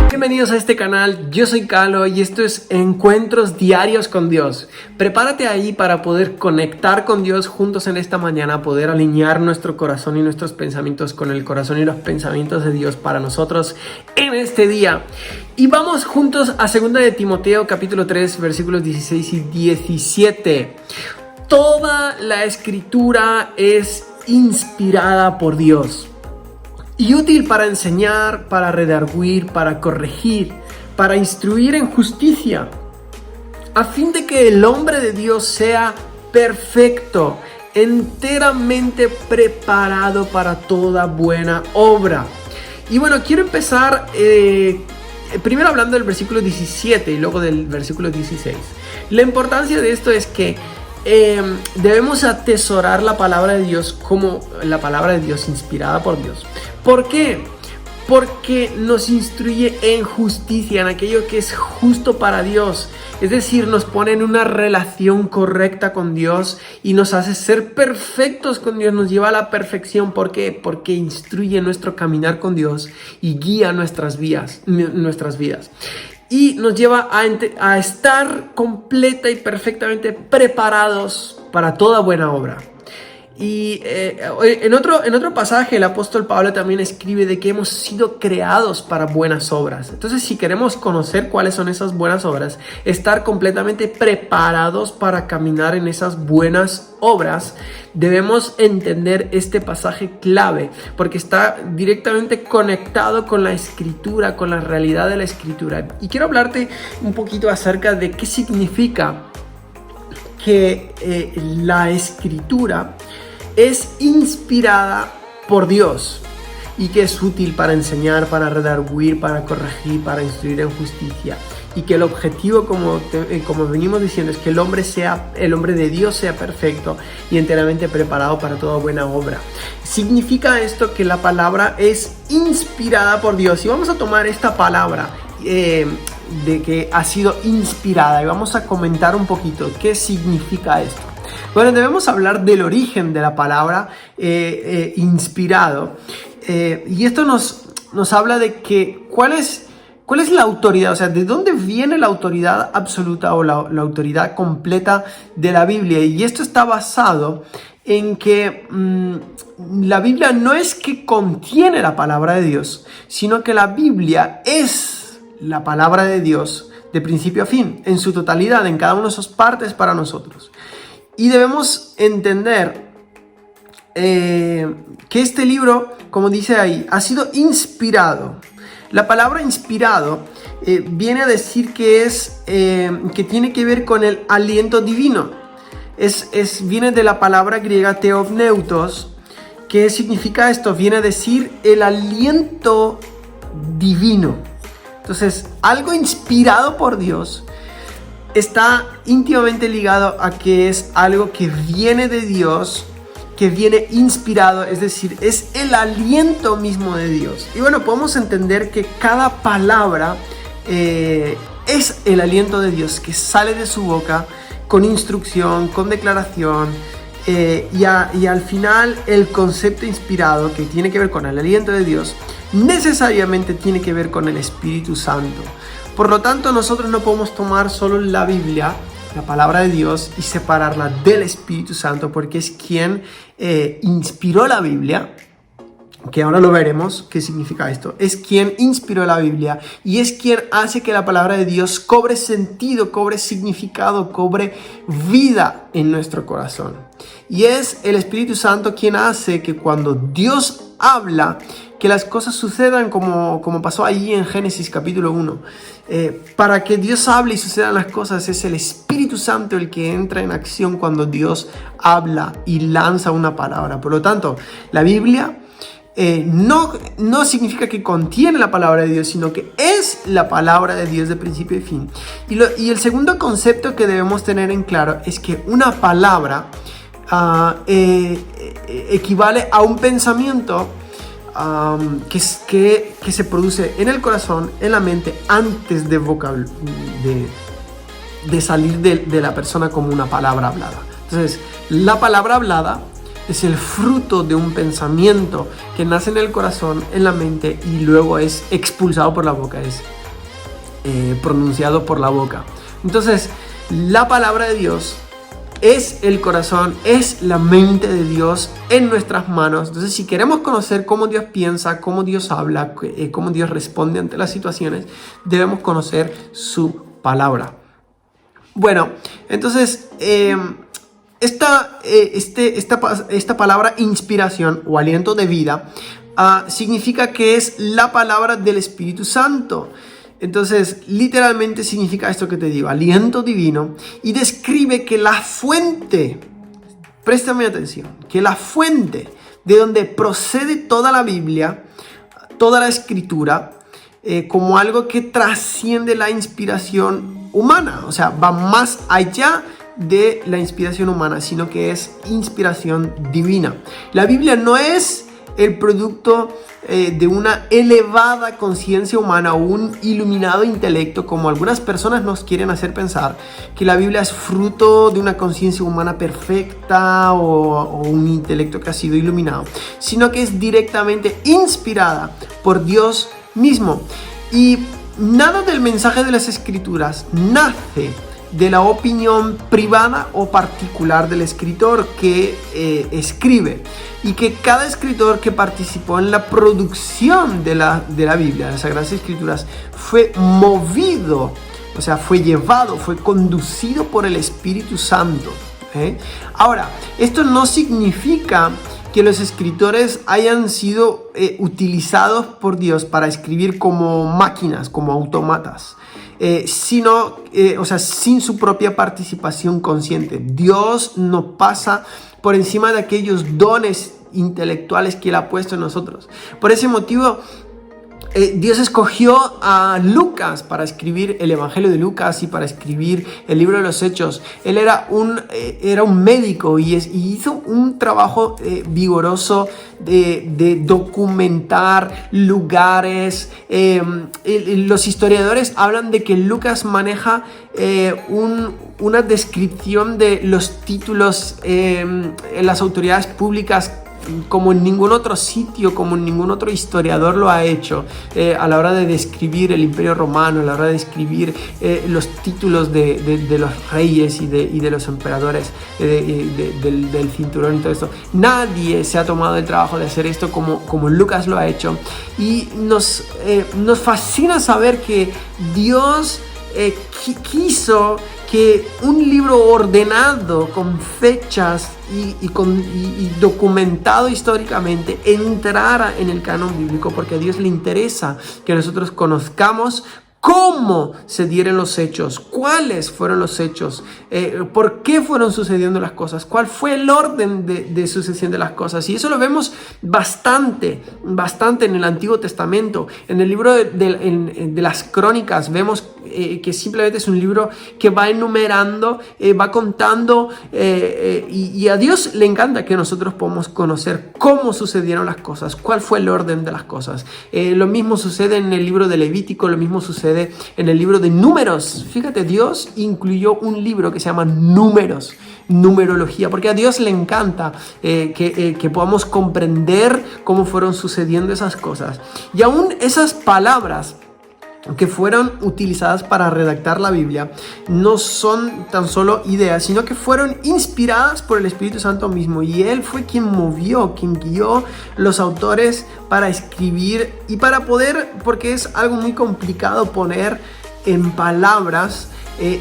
Bienvenidos a este canal, yo soy Calo y esto es Encuentros Diarios con Dios. Prepárate ahí para poder conectar con Dios juntos en esta mañana, poder alinear nuestro corazón y nuestros pensamientos con el corazón y los pensamientos de Dios para nosotros en este día. Y vamos juntos a 2 de Timoteo capítulo 3 versículos 16 y 17. Toda la escritura es inspirada por Dios y útil para enseñar, para redarguir, para corregir, para instruir en justicia, a fin de que el hombre de Dios sea perfecto, enteramente preparado para toda buena obra. Y bueno, quiero empezar primero hablando del versículo 17 y luego del versículo 16. La importancia de esto es que debemos atesorar la palabra de Dios como la palabra de Dios inspirada por Dios. ¿Por qué? Porque nos instruye en justicia, en aquello que es justo para Dios. Es decir, nos pone en una relación correcta con Dios y nos hace ser perfectos con Dios, nos lleva a la perfección. ¿Por qué? Porque instruye nuestro caminar con Dios y guía nuestras vidas. Y nos lleva a estar completa y perfectamente preparados para toda buena obra. Y en otro pasaje el apóstol Pablo también escribe de que hemos sido creados para buenas obras. Entonces, si queremos conocer cuáles son esas buenas obras, estar completamente preparados para caminar en esas buenas obras, debemos entender este pasaje clave, porque está directamente conectado con la escritura, con la realidad de la escritura. Y quiero hablarte un poquito acerca de qué significa que la escritura es inspirada por Dios y que es útil para enseñar, para redarguir, para corregir, para instruir en justicia, y que el objetivo, como venimos diciendo, es que el hombre de Dios sea perfecto y enteramente preparado para toda buena obra. Significa esto que la palabra es inspirada por Dios, y vamos a tomar esta palabra de que ha sido inspirada y vamos a comentar un poquito qué significa esto. Bueno, debemos hablar del origen de la palabra inspirado, y esto nos habla de que cuál es la autoridad, o sea, de dónde viene la autoridad absoluta o la autoridad completa de la Biblia. Y esto está basado en que la Biblia no es que contiene la palabra de Dios, sino que la Biblia es la palabra de Dios de principio a fin, en su totalidad, en cada una de sus partes para nosotros. Y debemos entender que este libro, como dice ahí, ha sido inspirado. La palabra inspirado viene a decir que tiene que ver con el aliento divino. Viene de la palabra griega theopneutos. ¿Qué significa esto? Viene a decir el aliento divino. Entonces, algo inspirado por Dios está íntimamente ligado a que es algo que viene de Dios, que viene inspirado, es decir, es el aliento mismo de Dios. Y bueno, podemos entender que cada palabra es el aliento de Dios que sale de su boca con instrucción, con declaración, y al final el concepto inspirado, que tiene que ver con el aliento de Dios, necesariamente tiene que ver con el Espíritu Santo. Por lo tanto, nosotros no podemos tomar solo la Biblia, la palabra de Dios, y separarla del Espíritu Santo, porque es quien inspiró la Biblia, que ahora lo veremos qué significa esto. Es quien inspiró la Biblia y es quien hace que la palabra de Dios cobre sentido, cobre significado, cobre vida en nuestro corazón. Y es el Espíritu Santo quien hace que cuando Dios habla, que las cosas sucedan como pasó allí en Génesis capítulo 1. Para que Dios hable y sucedan las cosas, es el Espíritu Santo el que entra en acción cuando Dios habla y lanza una palabra. Por lo tanto, la Biblia no significa que contiene la palabra de Dios, sino que es la palabra de Dios de principio y fin. Y el segundo concepto que debemos tener en claro es que una palabra equivale a un pensamiento que se produce en el corazón, en la mente, antes de salir de la persona como una palabra hablada. Entonces, La palabra hablada es el fruto de un pensamiento que nace en el corazón, en la mente y luego es expulsado por la boca, es pronunciado por la boca. Entonces, la palabra de Dios es el corazón, es la mente de Dios en nuestras manos. Entonces, si queremos conocer cómo Dios piensa, cómo Dios habla, cómo Dios responde ante las situaciones, debemos conocer su palabra. Bueno, entonces, esta palabra inspiración o aliento de vida significa que es la palabra del Espíritu Santo. Entonces, literalmente significa esto que te digo, aliento divino, y describe que la fuente, préstame atención, que la fuente de donde procede toda la Biblia, toda la Escritura, como algo que trasciende la inspiración humana, o sea, va más allá de la inspiración humana, sino que es inspiración divina. La Biblia no es el producto de una elevada conciencia humana o un iluminado intelecto, como algunas personas nos quieren hacer pensar, que la Biblia es fruto de una conciencia humana perfecta o un intelecto que ha sido iluminado, sino que es directamente inspirada por Dios mismo. Y nada del mensaje de las Escrituras nace de la opinión privada o particular del escritor que escribe, y que cada escritor que participó en la producción de la Biblia, de las Sagradas Escrituras, fue movido, o sea, fue llevado, fue conducido por el Espíritu Santo. Ahora, esto no significa que los escritores hayan sido utilizados por Dios para escribir como máquinas, como autómatas, sino, o sea, sin su propia participación consciente. Dios no pasa por encima de aquellos dones intelectuales que Él ha puesto en nosotros. Por ese motivo, Dios escogió a Lucas para escribir el Evangelio de Lucas y para escribir el libro de los Hechos. Él era un médico y hizo un trabajo vigoroso de documentar lugares. Los historiadores hablan de que Lucas maneja una descripción de los títulos en las autoridades públicas como en ningún otro sitio, como ningún otro historiador lo ha hecho, a la hora de describir el Imperio Romano, a la hora de describir los títulos de los reyes y de los emperadores, del cinturón y todo esto. Nadie se ha tomado el trabajo de hacer esto como Lucas lo ha hecho, y nos fascina saber que Dios quiso que un libro ordenado con fechas y documentado históricamente entrara en el canon bíblico, porque a Dios le interesa que nosotros conozcamos cómo se dieron los hechos, cuáles fueron los hechos, por qué fueron sucediendo las cosas, cuál fue el orden de sucesión de las cosas. Y eso lo vemos bastante en el Antiguo Testamento. En el libro de las Crónicas vemos que simplemente es un libro que va enumerando, va contando, y a Dios le encanta que nosotros podamos conocer cómo sucedieron las cosas, cuál fue el orden de las cosas. Lo mismo sucede en el libro de Levítico, lo mismo sucede en el libro de Números. Fíjate, Dios incluyó un libro que se llama Números, numerología, porque a Dios le encanta que podamos comprender cómo fueron sucediendo esas cosas. Y aún esas palabras que fueron utilizadas para redactar la Biblia no son tan solo ideas, sino que fueron inspiradas por el Espíritu Santo mismo, y Él fue quien guió los autores para escribir y para poder, porque es algo muy complicado poner en palabras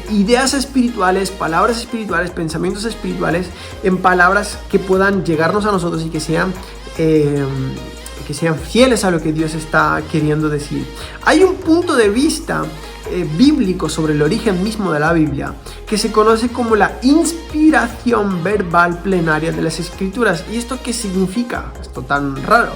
ideas espirituales, palabras espirituales, pensamientos espirituales, en palabras que puedan llegarnos a nosotros y que sean fieles a lo que Dios está queriendo decir. Hay un punto de vista bíblico sobre el origen mismo de la Biblia que se conoce como la inspiración verbal plenaria de las Escrituras. ¿Y esto qué significa? Esto tan raro.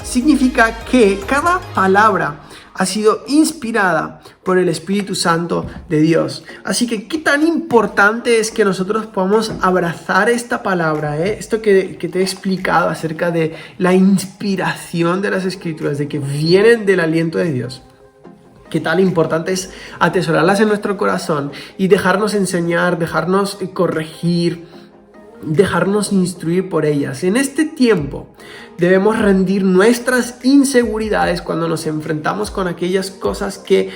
Significa que cada palabra ha sido inspirada por el Espíritu Santo de Dios. Así que qué tan importante es que nosotros podamos abrazar esta palabra, esto que te he explicado acerca de la inspiración de las Escrituras, de que vienen del aliento de Dios. Qué tan importante es atesorarlas en nuestro corazón y dejarnos enseñar, dejarnos corregir, dejarnos instruir por ellas. En este tiempo debemos rendir nuestras inseguridades cuando nos enfrentamos con aquellas cosas que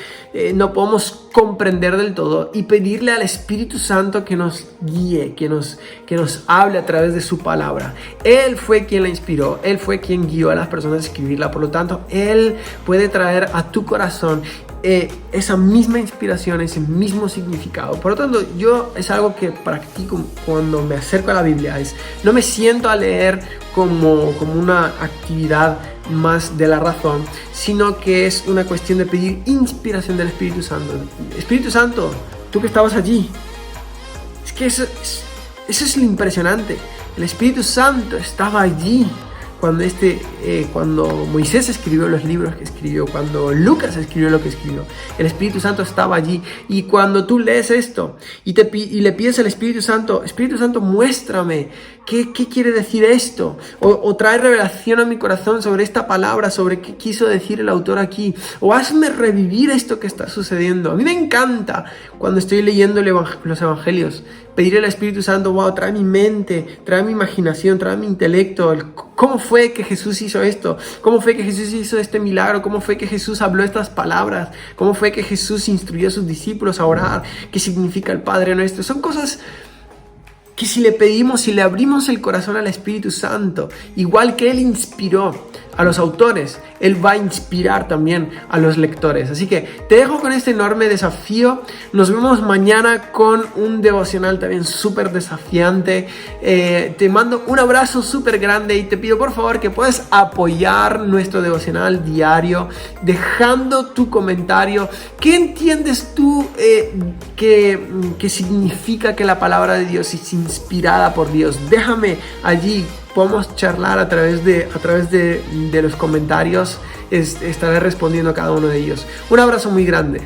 no podemos comprender del todo y pedirle al Espíritu Santo que nos guíe, que nos hable a través de su palabra. Él fue quien la inspiró, Él fue quien guió a las personas a escribirla, por lo tanto, Él puede traer a tu corazón esa misma inspiración, ese mismo significado. Por lo tanto, yo es algo que practico cuando me acerco a la Biblia. No me siento a leer como una actividad más de la razón, sino que es una cuestión de pedir inspiración del Espíritu Santo. Espíritu Santo, tú que estabas allí. Es que eso es lo impresionante. El Espíritu Santo estaba allí cuando Moisés escribió los libros que escribió, cuando Lucas escribió lo que escribió. El Espíritu Santo estaba allí. Y cuando tú lees esto y le pides al Espíritu Santo, muéstrame qué quiere decir esto, o trae revelación a mi corazón sobre esta palabra, sobre qué quiso decir el autor aquí, o hazme revivir esto que está sucediendo. A mí me encanta cuando estoy leyendo los evangelios, pedirle al Espíritu Santo, wow, trae mi mente, trae mi imaginación, trae mi intelecto, cómo fue que Jesús hizo esto, cómo fue que Jesús hizo este milagro, cómo fue que Jesús habló estas palabras, cómo fue que Jesús instruyó a sus discípulos a orar, qué significa el Padre Nuestro. Son cosas que si le pedimos, si le abrimos el corazón al Espíritu Santo, igual que Él inspiró a los autores, Él va a inspirar también a los lectores. Así que te dejo con este enorme desafío. Nos vemos mañana con un devocional también súper desafiante. Te mando un abrazo súper grande y te pido por favor que puedas apoyar nuestro devocional diario dejando tu comentario. ¿Qué entiendes tú que significa que la palabra de Dios es inspirada por Dios? Déjame allí. Podemos charlar a través de los comentarios. Estaré respondiendo a cada uno de ellos. Un abrazo muy grande.